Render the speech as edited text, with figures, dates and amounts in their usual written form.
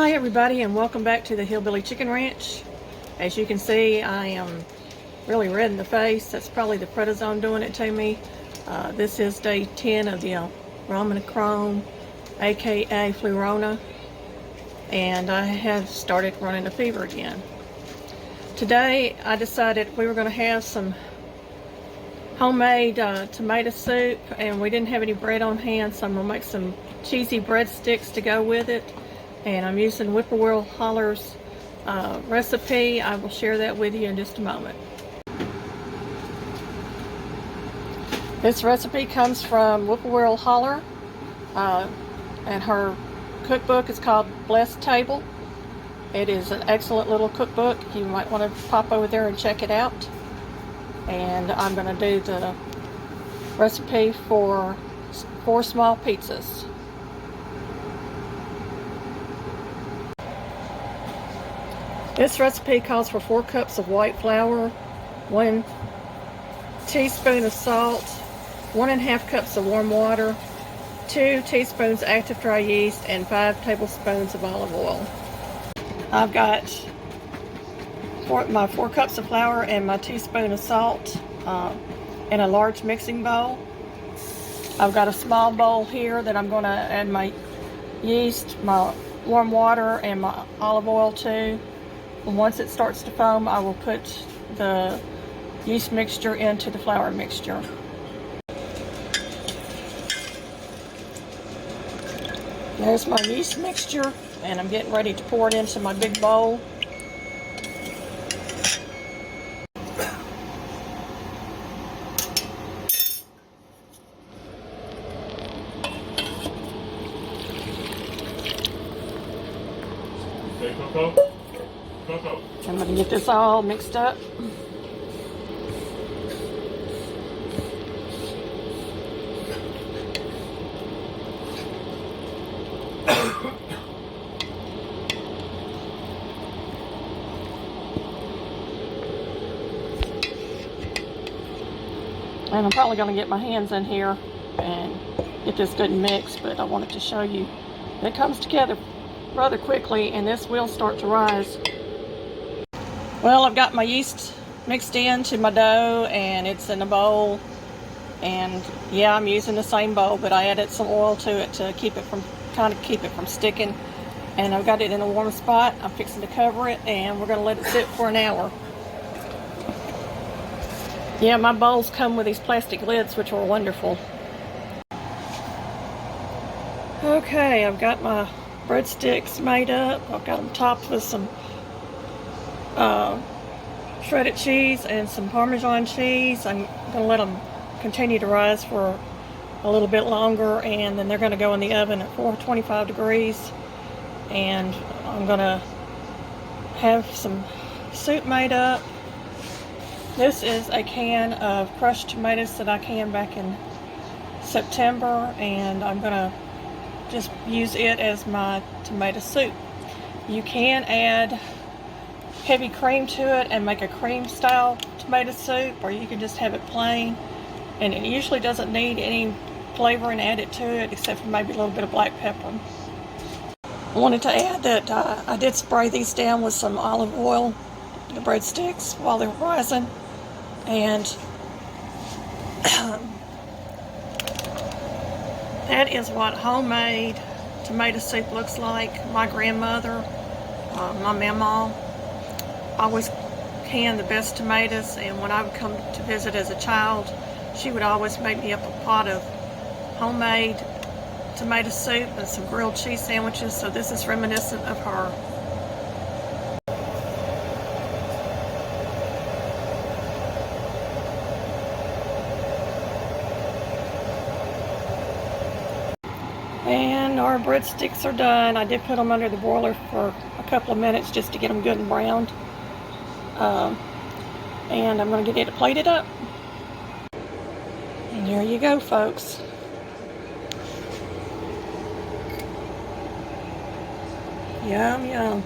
Hi everybody, and welcome back to the Hillbilly Chicken Ranch. As you can see, I am really red in the face. That's probably the prednisone doing it to me. This is day 10 of the Omnicrom, aka Flurona, and I have started running a fever again. Today I decided we were going to have some homemade tomato soup, and we didn't have any bread on hand, so I'm going to make some cheesy breadsticks to go with it. And I'm using Whipperwill Holler's recipe. I will share that with you in just a moment. This recipe comes from Whipperwill Holler, and her cookbook is called Blessed Table. It is an excellent little cookbook. You might want to pop over there and check it out. And I'm going to do the recipe for 4 small pizzas. This recipe calls for 4 cups of white flour, 1 teaspoon of salt, 1.5 cups of warm water, 2 teaspoons active dry yeast, and 5 tablespoons of olive oil. I've got my 4 cups of flour and my teaspoon of salt in a large mixing bowl. I've got a small bowl here that I'm going to add my yeast, my warm water, and my olive oil to. And once it starts to foam, I will put the yeast mixture into the flour mixture. There's my yeast mixture, and I'm getting ready to pour it into my big bowl. Okay, Coco? Coco. I'm going to get this all mixed up. And I'm probably going to get my hands in here and get this good mix, but I wanted to show you that it comes together rather quickly, and this will start to rise. Well, I've got my yeast mixed into my dough, and it's in a bowl. And yeah, I'm using the same bowl, but I added some oil to it to keep it from sticking. And I've got it in a warm spot. I'm fixing to cover it, and we're going to let it sit for an hour. Yeah, my bowls come with these plastic lids, which are wonderful. Okay, I've got my breadsticks made up. I've got them topped with some shredded cheese and some Parmesan cheese. I'm going to let them continue to rise for a little bit longer, and then they're going to go in the oven at 425 degrees. And I'm going to have some soup made up. This is a can of crushed tomatoes that I canned back in September, and I'm going to just use it as my tomato soup. You can add heavy cream to it and make a cream style tomato soup, or you can just have it plain, and it usually doesn't need any flavoring added to it except for maybe a little bit of black pepper. I wanted to add that I did spray these down with some olive oil, the breadsticks, while they're rising, and that is what homemade tomato soup looks like. My grandmother, my mama, always canned the best tomatoes, and when I would come to visit as a child, she would always make me up a pot of homemade tomato soup and some grilled cheese sandwiches, so this is reminiscent of her. And our breadsticks are done. I did put them under the broiler for a couple of minutes just to get them good and browned. And I'm going to get it plated up. And there you go, folks. Yum, yum.